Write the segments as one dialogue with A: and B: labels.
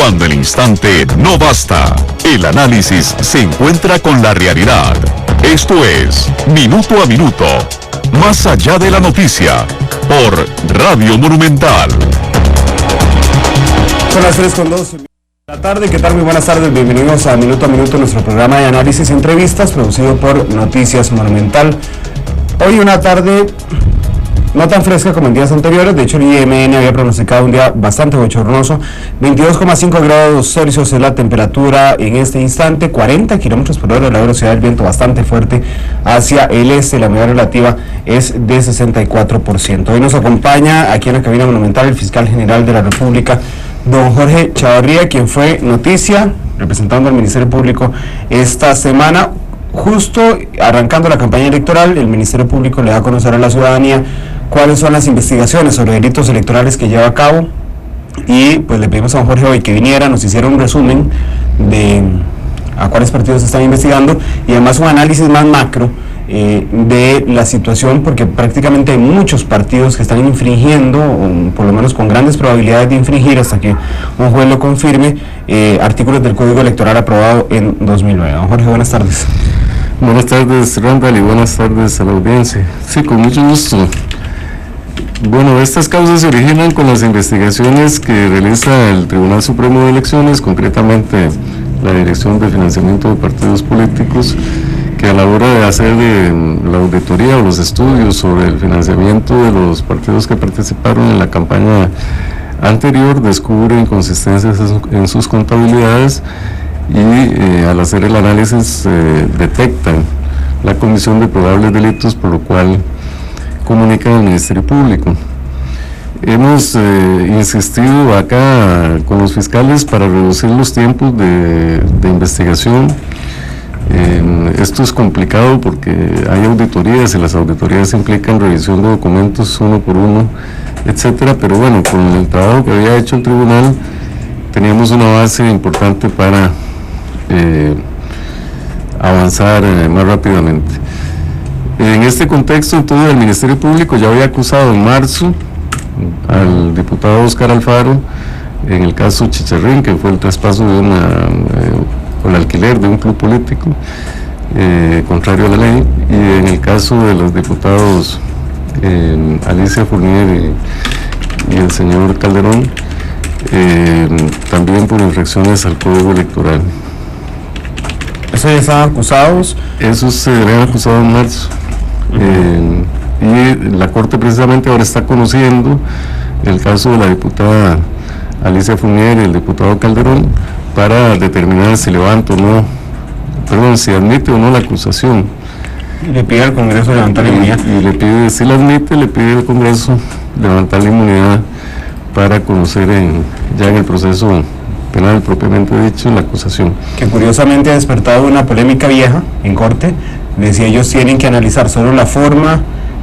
A: Cuando el instante no basta, el análisis se encuentra con la realidad. Esto es Minuto a Minuto, más allá de la noticia, por Radio Monumental.
B: Son las 3:02 de la tarde. ¿Qué tal? Muy buenas tardes. Bienvenidos a Minuto, nuestro programa de análisis y entrevistas producido por Noticias Monumental. Hoy una tarde no tan fresca como en días anteriores. De hecho, el IMN había pronosticado un día bastante bochornoso. 22,5 grados Celsius es la temperatura en este instante. 40 kilómetros por hora la velocidad del viento, bastante fuerte hacia el este. La humedad relativa es de 64%. Hoy nos acompaña aquí en la cabina monumental el fiscal general de la República, don Jorge Chavarría, quien fue noticia representando al Ministerio Público esta semana. Justo arrancando la campaña electoral, el Ministerio Público le da a conocer a la ciudadanía cuáles son las investigaciones sobre delitos electorales que lleva a cabo, y pues le pedimos a don Jorge hoy que viniera, nos hiciera un resumen de a cuáles partidos se están investigando y además un análisis más macro de la situación, porque prácticamente hay muchos partidos que están infringiendo, o por lo menos con grandes probabilidades de infringir, hasta que un juez lo confirme, artículos del Código Electoral aprobado en 2009. Don Jorge, buenas tardes.
C: Buenas tardes, Randall, y buenas tardes a la audiencia. Sí, con mucho gusto. Bueno, estas causas se originan con las investigaciones que realiza el Tribunal Supremo de Elecciones, concretamente la Dirección de Financiamiento de Partidos Políticos, que a la hora de hacer la auditoría o los estudios sobre el financiamiento de los partidos que participaron en la campaña anterior, descubre inconsistencias en sus contabilidades y al hacer el análisis detectan la comisión de probables delitos, por lo cual comunican al Ministerio Público. Hemos insistido acá con los fiscales para reducir los tiempos de investigación. Esto es complicado porque hay auditorías y las auditorías implican revisión de documentos uno por uno, etcétera, pero bueno, con el trabajo que había hecho el tribunal teníamos una base importante para avanzar más rápidamente. En este contexto, entonces, el Ministerio Público ya había acusado en marzo al diputado Óscar Alfaro en el caso Chicharrín, que fue el traspaso de o el alquiler de un club político contrario a la ley, y en el caso de los diputados Alicia Fournier y el señor Calderón, también por infracciones al Código Electoral.
B: ¿Esos ya estaban acusados?
C: Esos se habían acusado en marzo. Y la Corte precisamente ahora está conociendo el caso de la diputada Alicia Fournier y el diputado Calderón para determinar si levanta o no, si admite o no la acusación.
B: Y le pide al Congreso levantar la inmunidad.
C: Y le pide, si la admite, le pide al Congreso levantar la inmunidad para conocer ya en el proceso penal propiamente dicho la acusación.
B: Que curiosamente ha despertado una polémica vieja en corte, de si ellos tienen que analizar solo la forma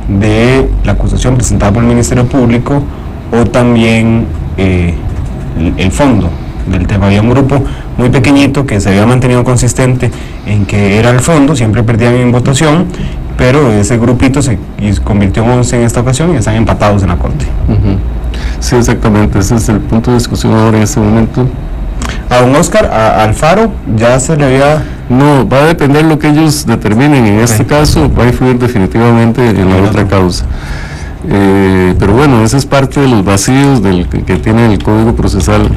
B: de la acusación presentada por el Ministerio Público o también el fondo del tema. Había un grupo muy pequeñito que se había mantenido consistente en que era el fondo, siempre perdían en votación, pero ese grupito se convirtió en 11 en esta ocasión y están empatados en la corte.
C: Sí, exactamente, ese es el punto de discusión ahora en este momento.
B: A don Óscar Alfaro ya se le había...
C: No, va a depender lo que ellos determinen. En este caso va a influir definitivamente en la otra causa. Pero bueno, ese es parte de los vacíos que tiene el Código Procesal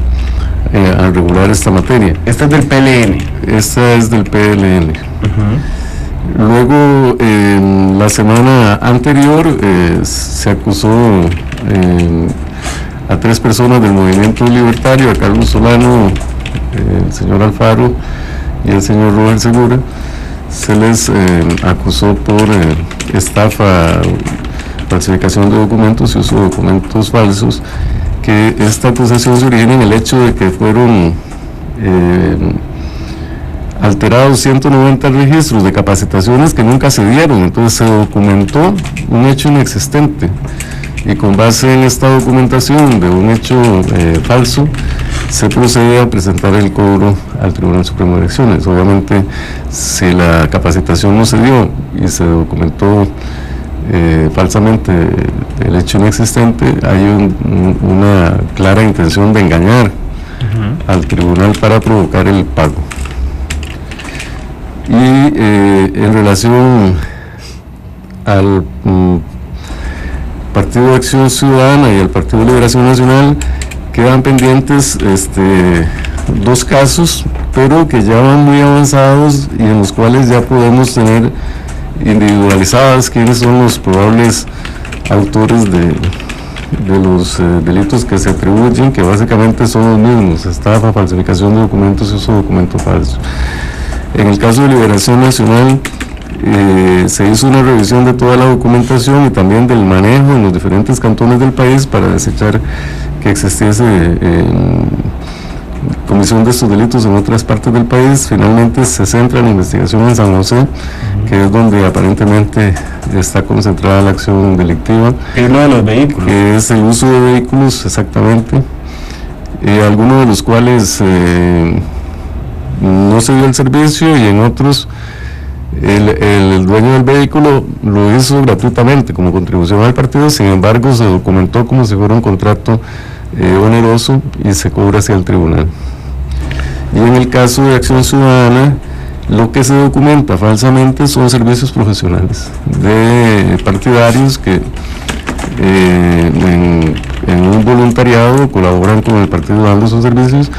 C: al regular esta materia.
B: Esta es del PLN.
C: Esta es del PLN. Luego, la semana anterior se acusó a 3 personas del movimiento libertario, a Carlos Solano, el señor Alfaro y el señor Roger Segura. Se les acusó por estafa, falsificación de documentos y uso de documentos falsos, que esta acusación se origina en el hecho de que fueron alterados 190 registros de capacitaciones que nunca se dieron. Entonces se documentó un hecho inexistente, y con base en esta documentación de un hecho falso se procede a presentar el cobro al Tribunal Supremo de Elecciones. Obviamente, si la capacitación no se dio y se documentó falsamente el hecho inexistente, hay una clara intención de engañar al tribunal para provocar el pago. Y en relación al Partido de Acción Ciudadana y al Partido de Liberación Nacional, quedan pendientes dos casos, pero que ya van muy avanzados y en los cuales ya podemos tener individualizadas quiénes son los probables autores de los delitos que se atribuyen, que básicamente son los mismos: estafa, falsificación de documentos y uso de documento falso. En el caso de Liberación Nacional, se hizo una revisión de toda la documentación y también del manejo en los diferentes cantones del país para desechar que existiese comisión de estos delitos en otras partes del país. Finalmente se centra en la investigación en San José, que es donde aparentemente está concentrada la acción delictiva.
B: ¿Qué es lo de los vehículos?
C: Que es el uso de vehículos, exactamente, algunos de los cuales no se dio el servicio y en otros el dueño del vehículo lo hizo gratuitamente como contribución al partido. Sin embargo, se documentó como si fuera un contrato oneroso y se cobra hacia el tribunal. Y en el caso de Acción Ciudadana, lo que se documenta falsamente son servicios profesionales de partidarios que en un voluntariado colaboran con el partido dando esos servicios,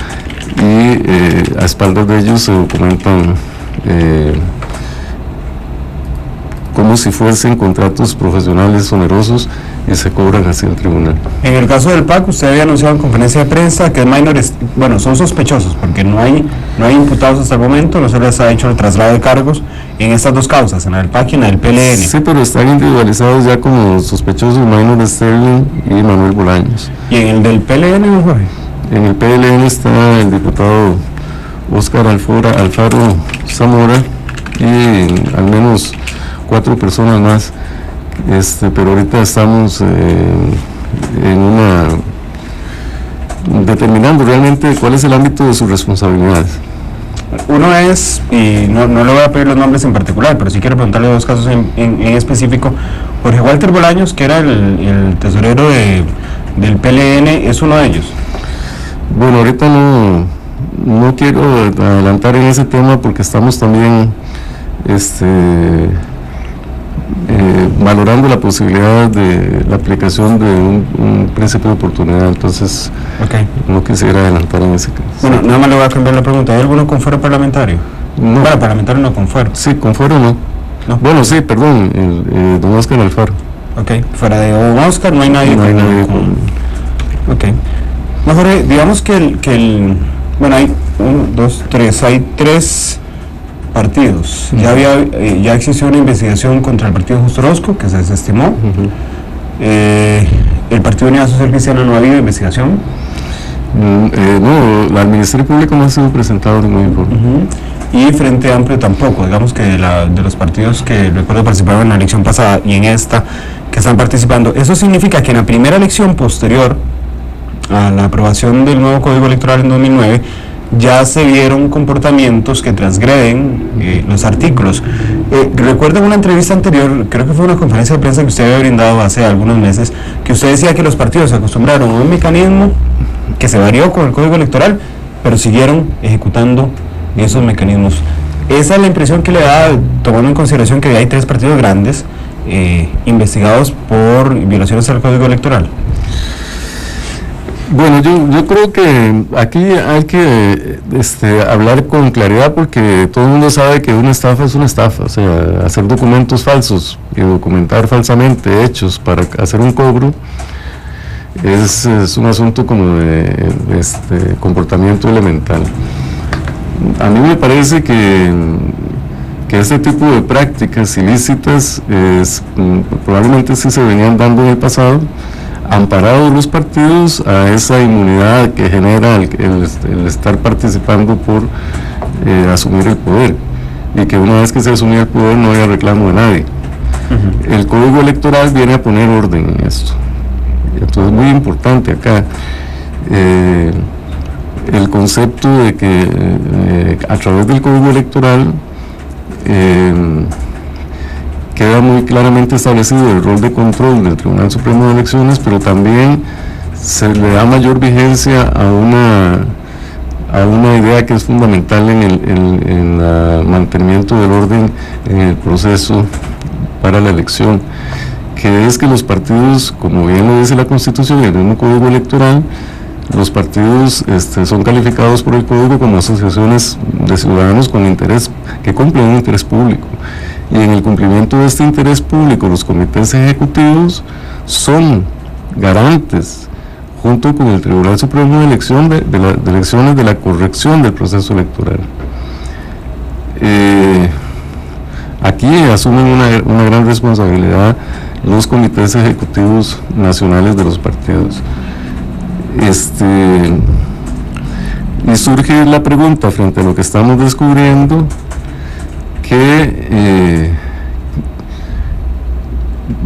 C: y a espaldas de ellos se documentan como si fuesen contratos profesionales onerosos y se cobran hacia el tribunal.
B: En el caso del PAC, usted había anunciado en conferencia de prensa que es menores, bueno, son sospechosos porque no hay imputados hasta el momento, no se les ha hecho el traslado de cargos en estas dos causas, en la del PAC y en la del PLN.
C: Sí, pero están individualizados ya como sospechosos Minor Sterling y Manuel Bolaños.
B: ¿Y en el del PLN, don Jorge?
C: En el PLN está el diputado Óscar Alfaro Zamora y al menos 4 personas más, pero ahorita estamos determinando realmente cuál es el ámbito de sus responsabilidades.
B: Uno es, y no le voy a pedir los nombres en particular, pero sí quiero preguntarle dos casos en específico. Jorge Walter Bolaños, que era el tesorero del PLN, es uno de ellos.
C: Bueno, ahorita no quiero adelantar en ese tema porque estamos también valorando la posibilidad de la aplicación de un principio de oportunidad, entonces no quisiera adelantar en ese caso.
B: Bueno, nada más le voy a cambiar la pregunta. ¿Hay alguno con fuero parlamentario?
C: No.
B: Bueno, parlamentario no, con fuero.
C: Sí, con fuero no. Bueno, sí, perdón, don Óscar Alfaro.
B: Ok, fuera de don Óscar no hay nadie.
C: No hay nadie
B: con... Ok. No, Jorge, digamos que bueno, hay 1, 2, 3, hay 3 partidos. Ya existió una investigación contra el partido Justo Orozco que se desestimó. El Partido Unidad Social Cristiana no ha habido investigación.
C: No, al Ministerio Público no ha sido presentado ningún informe.
B: Y Frente Amplio tampoco. Digamos que de los partidos que recuerdo participaron en la elección pasada y en esta que están participando, eso significa que en la primera elección posterior a la aprobación del nuevo Código Electoral en 2009 ya se vieron comportamientos que transgreden los artículos. Recuerdo en una entrevista anterior, creo que fue una conferencia de prensa que usted había brindado hace algunos meses, que usted decía que los partidos se acostumbraron a un mecanismo que se varió con el Código Electoral, pero siguieron ejecutando esos mecanismos. Esa es la impresión que le da, tomando en consideración que hay 3 partidos grandes investigados por violaciones al Código Electoral.
C: Bueno, yo creo que aquí hay que hablar con claridad, porque todo el mundo sabe que una estafa es una estafa. O sea, hacer documentos falsos y documentar falsamente hechos para hacer un cobro es un asunto como de comportamiento elemental. A mí me parece que este tipo de prácticas ilícitas probablemente sí se venían dando en el pasado, amparados los partidos a esa inmunidad que genera el estar participando por asumir el poder, y que una vez que se asumía el poder no había reclamo de nadie. El Código Electoral viene a poner orden en esto. Entonces es muy importante acá el concepto de que a través del Código Electoral queda muy claramente establecido el rol de control del Tribunal Supremo de Elecciones, pero también se le da mayor vigencia a una a una idea que es fundamental en el mantenimiento del orden en el proceso para la elección, que es que los partidos, como bien lo dice la Constitución y el mismo Código Electoral, los partidos son calificados por el Código como asociaciones de ciudadanos con interés, que cumplen un interés público. Y en el cumplimiento de este interés público, los comités ejecutivos son garantes, junto con el Tribunal Supremo de Elecciones, de la corrección del proceso electoral. Aquí asumen una gran responsabilidad los comités ejecutivos nacionales de los partidos. Y surge la pregunta frente a lo que estamos descubriendo, que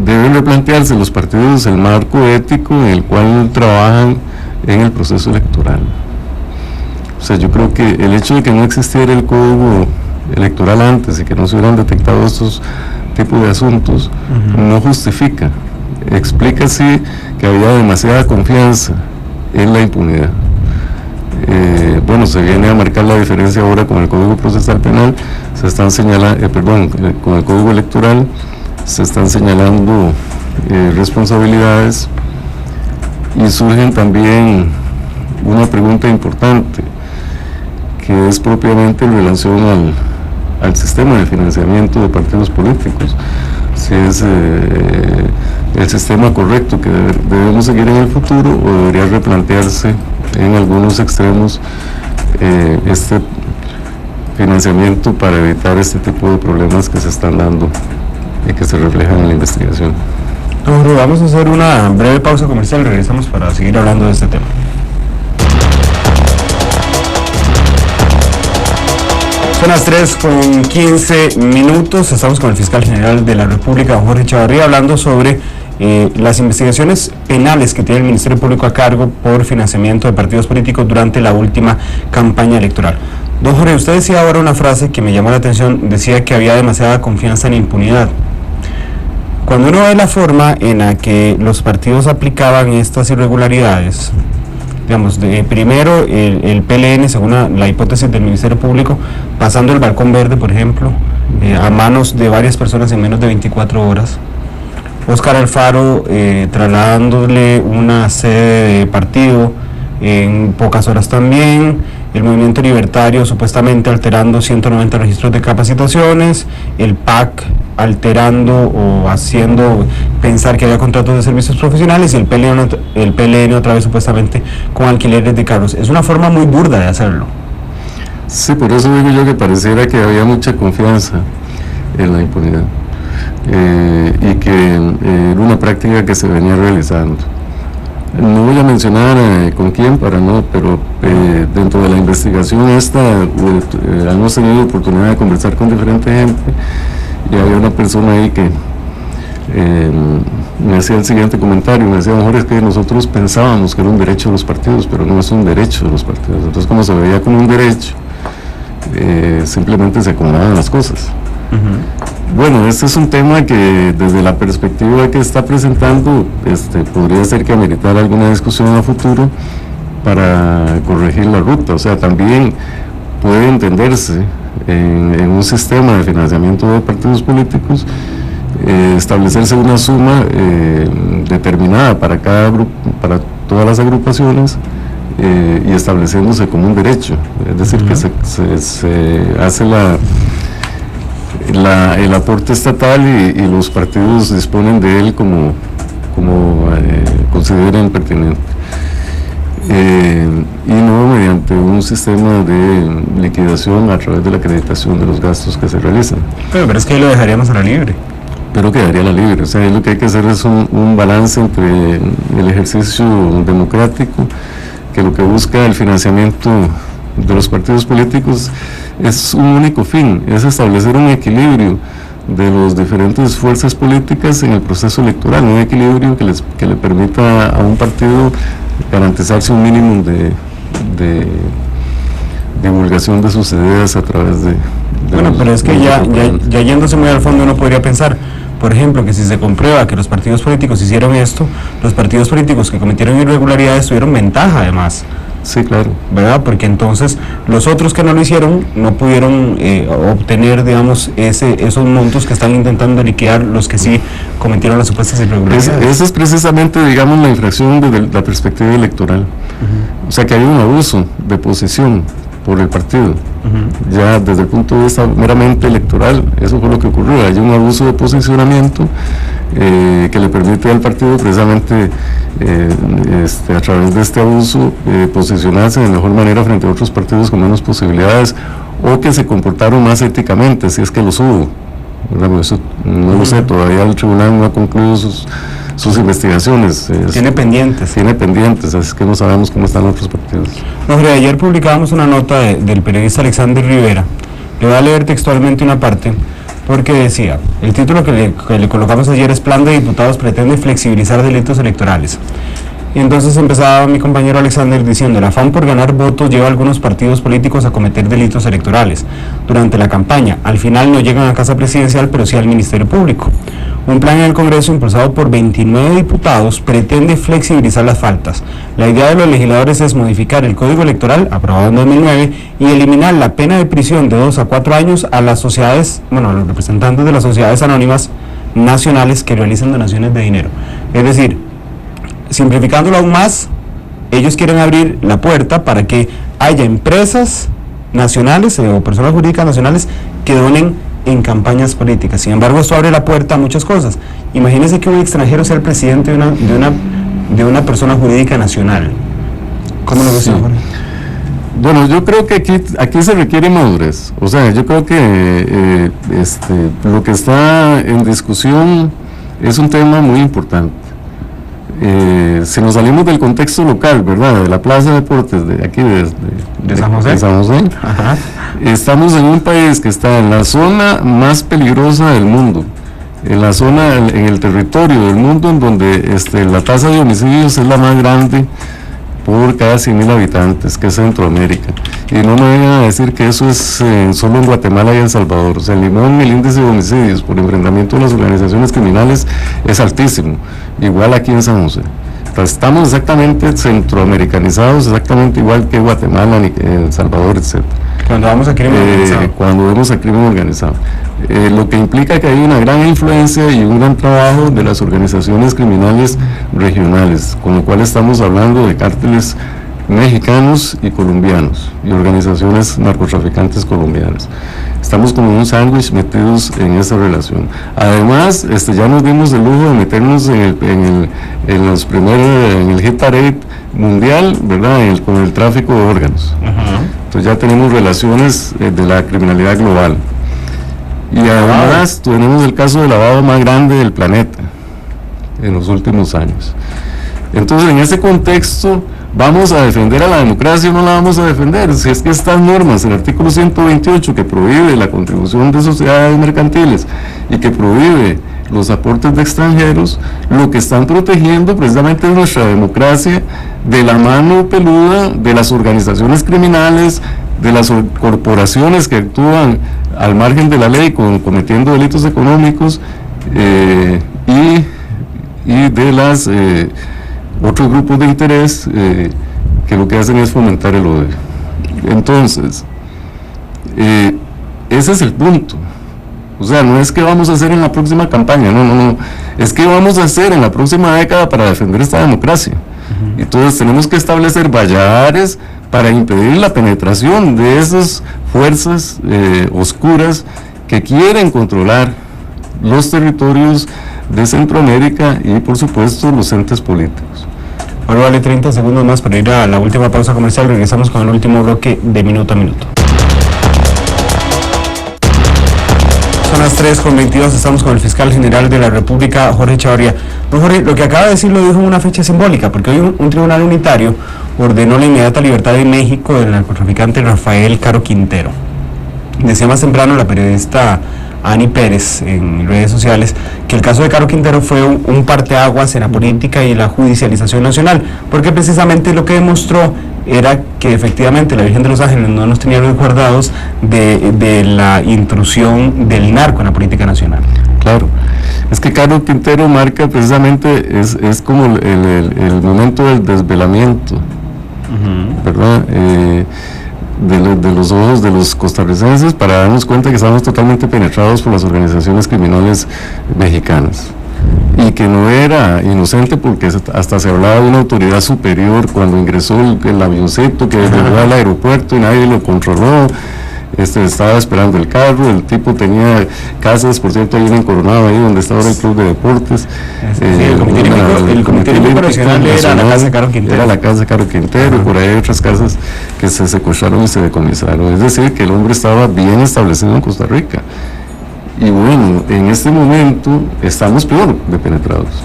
C: deben replantearse los partidos el marco ético en el cual trabajan en el proceso electoral. O sea, yo creo que el hecho de que no existiera el código electoral antes y que no se hubieran detectado estos tipos de asuntos, no justifica. Explica sí que había demasiada confianza en la impunidad. Bueno, se viene a marcar la diferencia ahora con el Código Procesal Penal, se están señalando, con el Código Electoral se están señalando responsabilidades, y surgen también una pregunta importante, que es propiamente en relación al sistema de financiamiento de partidos políticos, si es el sistema correcto que debemos seguir en el futuro, o debería replantearse en algunos extremos este financiamiento para evitar este tipo de problemas que se están dando y que se reflejan en la investigación.
B: Vamos a hacer una breve pausa comercial y regresamos para seguir hablando de este tema. Son las 3:15, estamos con el fiscal general de la República, Jorge Chavarría, hablando sobre las investigaciones penales que tiene el Ministerio Público a cargo por financiamiento de partidos políticos durante la última campaña electoral. Don Jorge, usted decía ahora una frase que me llamó la atención, decía que había demasiada confianza en impunidad. Cuando uno ve la forma en la que los partidos aplicaban estas irregularidades, digamos, primero el PLN, según la hipótesis del Ministerio Público, pasando el balcón verde, por ejemplo, a manos de varias personas en menos de 24 horas. Óscar Alfaro trasladándole una sede de partido en pocas horas también. El Movimiento Libertario supuestamente alterando 190 registros de capacitaciones. El PAC alterando o haciendo pensar que había contratos de servicios profesionales, y el PLN otra vez supuestamente con alquileres de carros. Es una forma muy burda de hacerlo.
C: Sí, por eso digo yo que pareciera que había mucha confianza en la impunidad, y que era una práctica que se venía realizando. No voy a mencionar con quién para no, pero dentro de la investigación esta hemos tenido oportunidad de conversar con diferente gente, y había una persona ahí que me hacía el siguiente comentario, me decía: mejor es que nosotros pensábamos que era un derecho de los partidos, pero no es un derecho de los partidos. Entonces, como se veía como un derecho, simplemente se acomodaban las cosas. Bueno, este es un tema que desde la perspectiva que está presentando, podría ser que ameritara alguna discusión a futuro para corregir la ruta. O sea, también puede entenderse en un sistema de financiamiento de partidos políticos, establecerse una suma determinada para cada grupo, para todas las agrupaciones, y estableciéndose como un derecho. Es decir, que se hace el aporte estatal, y los partidos disponen de él como consideren pertinente, y no mediante un sistema de liquidación a través de la acreditación de los gastos que se realizan.
B: Pero es que ahí lo dejaríamos a la libre.
C: Pero quedaría a la libre. O sea, lo que hay que hacer es un balance entre el ejercicio democrático, que lo que busca el financiamiento de los partidos políticos es un único fin, es establecer un equilibrio de las diferentes fuerzas políticas en el proceso electoral, un equilibrio que le permita a un partido garantizarse un mínimo de divulgación de sus ideas a través de
B: bueno, pero es que ya yéndose muy al fondo, uno podría pensar, por ejemplo, que si se comprueba que los partidos políticos hicieron esto, los partidos políticos que cometieron irregularidades tuvieron ventaja además.
C: Sí, claro.
B: ¿Verdad? Porque entonces los otros que no lo hicieron no pudieron obtener, digamos, esos montos que están intentando liquidar los que sí cometieron las supuestas irregularidades.
C: Esa es precisamente, digamos, la infracción desde la perspectiva electoral. O sea, que hay un abuso de posición por el partido. Ya desde el punto de vista meramente electoral, eso fue lo que ocurrió. Hay un abuso de posicionamiento que le permite al partido precisamente a través de este abuso posicionarse de mejor manera frente a otros partidos con menos posibilidades o que se comportaron más éticamente, si es que los hubo. Eso no lo sé, todavía el tribunal no ha concluido sus investigaciones.
B: Tiene pendientes.
C: Tiene pendientes, así que no sabemos cómo están otros partidos.
B: Jorge, ayer publicábamos una nota del periodista Alexander Rivera. Le voy a leer textualmente una parte, porque decía, el título que le colocamos ayer es Plan de Diputados pretende flexibilizar delitos electorales. Y entonces empezaba mi compañero Alexander diciendo, el afán por ganar votos lleva a algunos partidos políticos a cometer delitos electorales durante la campaña. Al final no llegan a casa presidencial, pero sí al Ministerio Público. Un plan en el Congreso impulsado por 29 diputados pretende flexibilizar las faltas. La idea de los legisladores es modificar el Código Electoral, aprobado en 2009, y eliminar la pena de prisión de 2 a 4 años a las sociedades, a los representantes de las sociedades anónimas nacionales que realicen donaciones de dinero. Es decir, simplificándolo aún más, ellos quieren abrir la puerta para que haya empresas nacionales o personas jurídicas nacionales que donen en campañas políticas. Sin embargo, esto abre la puerta a muchas cosas. Imagínense que un extranjero sea el presidente de una persona jurídica nacional. ¿Cómo lo ves, señor Jorge?
C: Bueno, yo creo que aquí se requiere madurez. O sea, yo creo que lo que está en discusión es un tema muy importante. Si nos salimos del contexto local, ¿verdad? De la Plaza de Deportes de aquí
B: de San José.
C: Ajá. Estamos en un país que está en la zona más peligrosa del mundo, en la zona, en el territorio del mundo en donde la tasa de homicidios es la más grande por cada 100.000 habitantes, que es Centroamérica. Y no me vengan a decir que eso es solo en Guatemala y El Salvador. O sea, en Limón el índice de homicidios por enfrentamiento de las organizaciones criminales es altísimo, igual aquí en San José. Entonces, estamos exactamente centroamericanizados, exactamente igual que Guatemala, El Salvador, etc.
B: Cuando vamos a crimen organizado.
C: Cuando vemos a crimen organizado. Lo que implica que hay una gran influencia y un gran trabajo de las organizaciones criminales regionales, con lo cual estamos hablando de cárteles mexicanos y colombianos y organizaciones narcotraficantes colombianas. Estamos como un sándwich metidos en esa relación. Además, ya nos dimos el lujo de meternos en el hit parade mundial, ¿verdad? Con el tráfico de órganos. Entonces ya tenemos relaciones de la criminalidad global. Y además tenemos el caso de lavado más grande del planeta en los últimos años. Entonces, en ese contexto, ¿vamos a defender a la democracia o no la vamos a defender? Si es que estas normas, el artículo 128 que prohíbe la contribución de sociedades mercantiles y que prohíbe los aportes de extranjeros, lo que están protegiendo precisamente es nuestra democracia de la mano peluda de las organizaciones criminales, de las corporaciones que actúan al margen de la ley cometiendo delitos económicos y de las otros grupos de interés que lo que hacen es fomentar el odio. Entonces, ese es el punto. O sea, no es que vamos a hacer en la próxima campaña, no, es que vamos a hacer en la próxima década para defender esta democracia. Entonces tenemos que establecer vallares para impedir la penetración de esas fuerzas oscuras que quieren controlar los territorios de Centroamérica y por supuesto los entes políticos.
B: Ahora vale 30 segundos más para ir a la última pausa comercial. Regresamos con el último bloque de Minuto a Minuto. Son las 3:22, estamos con el fiscal general de la República, Jorge Chavarría. Don Jorge, lo que acaba de decir lo dijo en una fecha simbólica, porque hoy un tribunal unitario ordenó la inmediata libertad de México del narcotraficante Rafael Caro Quintero. Decía más temprano la periodista Ani Pérez en redes sociales que el caso de Caro Quintero fue un parteaguas en la política y la judicialización nacional, porque precisamente lo que demostró era que efectivamente la Virgen de los Ángeles no nos tenía resguardados de la intrusión del narco en la política nacional.
C: Claro, es que Caro Quintero marca precisamente, es como el momento del desvelamiento ¿verdad? De los ojos de los costarricenses, para darnos cuenta que estamos totalmente penetrados por las organizaciones criminales mexicanas, y que no era inocente porque hasta se hablaba de una autoridad superior cuando ingresó el avioncito que llegó al aeropuerto y nadie lo controló. Estaba esperando el carro, el tipo tenía casas, por cierto, ahí en Coronado, ahí donde está ahora el club de deportes.
B: El Comité Olímpico Nacional era la Casa Caro Quintero.
C: Era la Casa Caro Quintero, y por ahí hay otras casas que se secuestraron y se decomisaron. Es decir, que el hombre estaba bien establecido en Costa Rica. Y bueno, en este momento estamos peor de penetrados.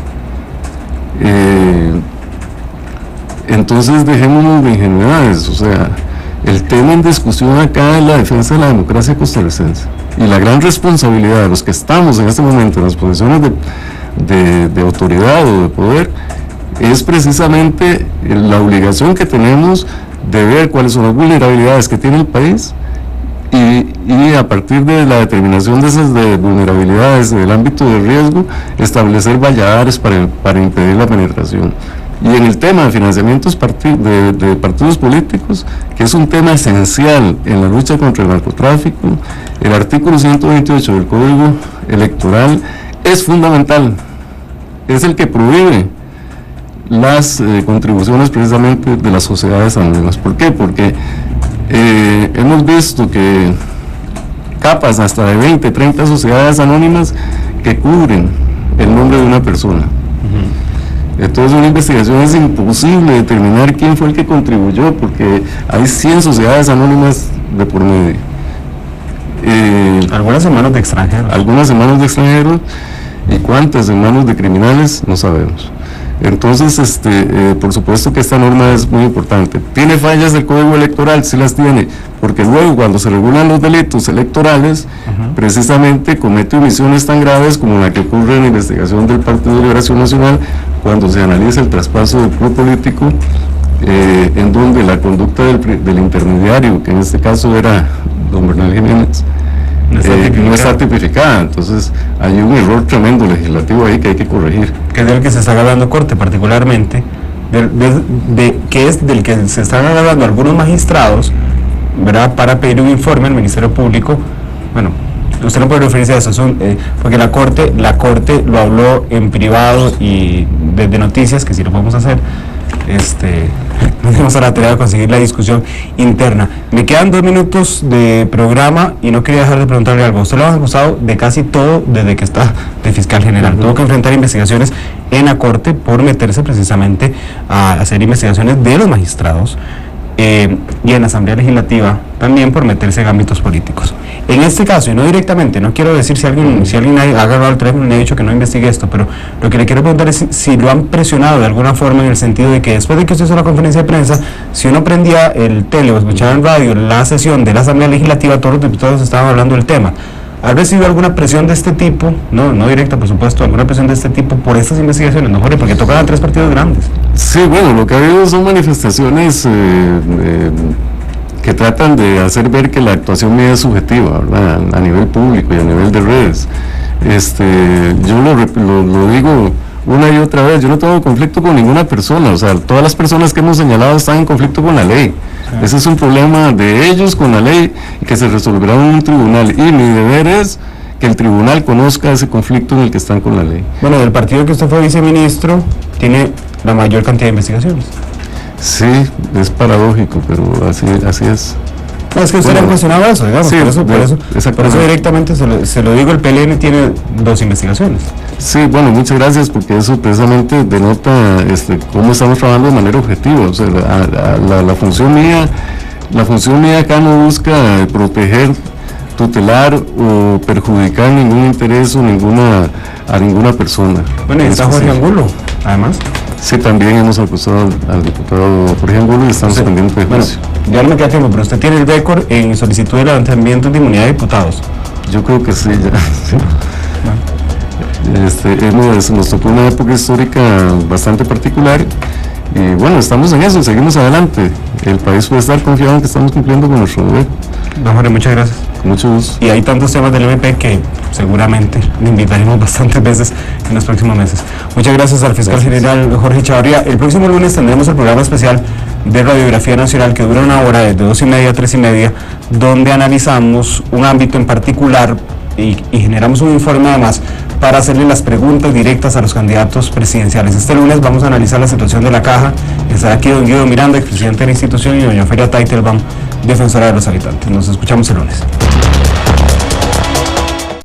C: Entonces dejémonos de ingenuidades, o sea, el tema en discusión acá es la defensa de la democracia costarricense, y la gran responsabilidad de los que estamos en este momento en las posiciones de autoridad o de poder es precisamente la obligación que tenemos de ver cuáles son las vulnerabilidades que tiene el país, y a partir de la determinación de esas vulnerabilidades del ámbito de riesgo, establecer valladares para impedir la penetración. Y en el tema de financiamientos de partidos políticos, que es un tema esencial en la lucha contra el narcotráfico, el artículo 128 del Código Electoral es fundamental, es el que prohíbe las contribuciones precisamente de las sociedades anónimas. ¿Por qué? Porque hemos visto que capas hasta de 20, 30 sociedades anónimas que cubren el nombre de una persona. Entonces una investigación es imposible determinar quién fue el que contribuyó, porque hay 100 sociedades anónimas de por medio.
B: Algunas en manos de extranjeros.
C: Algunas en manos de extranjeros, y cuántas en manos de criminales, no sabemos. Entonces, por supuesto que esta norma es muy importante. ¿Tiene fallas del Código Electoral? Sí las tiene, porque luego cuando se regulan los delitos electorales, precisamente comete omisiones tan graves como la que ocurre en la investigación del Partido de Liberación Nacional, cuando se analiza el traspaso del club político, en donde la conducta del intermediario, que en este caso era don Bernal Jiménez, no está tipificada. Entonces hay un error tremendo legislativo ahí que hay que corregir.
B: Que es del que se está agarrando corte, particularmente, que es del que se están agarrando algunos magistrados, ¿verdad?, para pedir un informe al Ministerio Público. Bueno, usted no puede referirse a eso, porque la corte lo habló en privado y desde noticias, que sí lo podemos hacer. No tenemos a la tarea de conseguir la discusión interna. Me quedan 2 minutos de programa y no quería dejar de preguntarle algo. Usted lo ha acusado de casi todo desde que está de fiscal general. Tuvo que enfrentar investigaciones en la corte por meterse precisamente a hacer investigaciones de los magistrados, y en la Asamblea Legislativa también por meterse en ámbitos políticos. En este caso, y no directamente, no quiero decir si alguien ha agarrado el teléfono y le ha dicho que no investigue esto, pero lo que le quiero preguntar es si lo han presionado de alguna forma, en el sentido de que después de que usted hizo la conferencia de prensa, si uno prendía el tele o escuchaba en radio la sesión de la Asamblea Legislativa, todos los diputados estaban hablando del tema. ¿Ha recibido alguna presión de este tipo? No directa, por supuesto, alguna presión de este tipo por estas investigaciones, ¿no, Jorge? Porque tocan a 3 partidos grandes.
C: Sí, bueno, lo que ha habido son manifestaciones que tratan de hacer ver que la actuación mía es subjetiva, ¿verdad?, a nivel público y a nivel de redes. Yo lo digo una y otra vez, yo no tengo conflicto con ninguna persona, o sea, todas las personas que hemos señalado están en conflicto con la ley. Ese es un problema de ellos con la ley y que se resolverá en un tribunal, y mi deber es que el tribunal conozca ese conflicto en el que están con la ley.
B: Bueno, del partido que usted fue viceministro, tiene la mayor cantidad de investigaciones.
C: Sí, es paradójico, pero así es.
B: No, es que usted le ha cuestionado eso, digamos, sí, por eso directamente se lo digo, el PLN tiene 2 investigaciones.
C: Sí, bueno, muchas gracias, porque eso precisamente denota cómo estamos trabajando de manera objetiva. O sea, la función mía acá no busca proteger, tutelar o perjudicar ningún interés o a ninguna persona.
B: Bueno, y está Jorge Angulo, además.
C: Sí, también hemos acusado al diputado Jorge Angulo y estamos pendientes de juicio.
B: Bueno, ya no me queda tiempo, pero usted tiene el récord en solicitud de levantamiento de inmunidad de diputados.
C: Yo creo que sí, ya. Sí. Nos tocó una época histórica bastante particular y bueno, estamos en eso, seguimos adelante. El país puede estar confiado en que estamos cumpliendo con nuestro deber.
B: Don Jorge, muchas gracias.
C: mucho gusto.
B: Y hay tantos temas del MP que seguramente le invitaremos bastantes veces en los próximos meses. Muchas gracias al fiscal general Jorge Chavarría. El próximo lunes tendremos el programa especial de Radiografía Nacional que dura 1 hora, desde 2:30 a 3:30, donde analizamos un ámbito en particular y generamos un informe además para hacerle las preguntas directas a los candidatos presidenciales. Este lunes vamos a analizar la situación de la Caja. Estará aquí don Guido Miranda, expresidente de la institución, y doña Ofelia Teitelbaum, defensora de los habitantes. Nos escuchamos el lunes.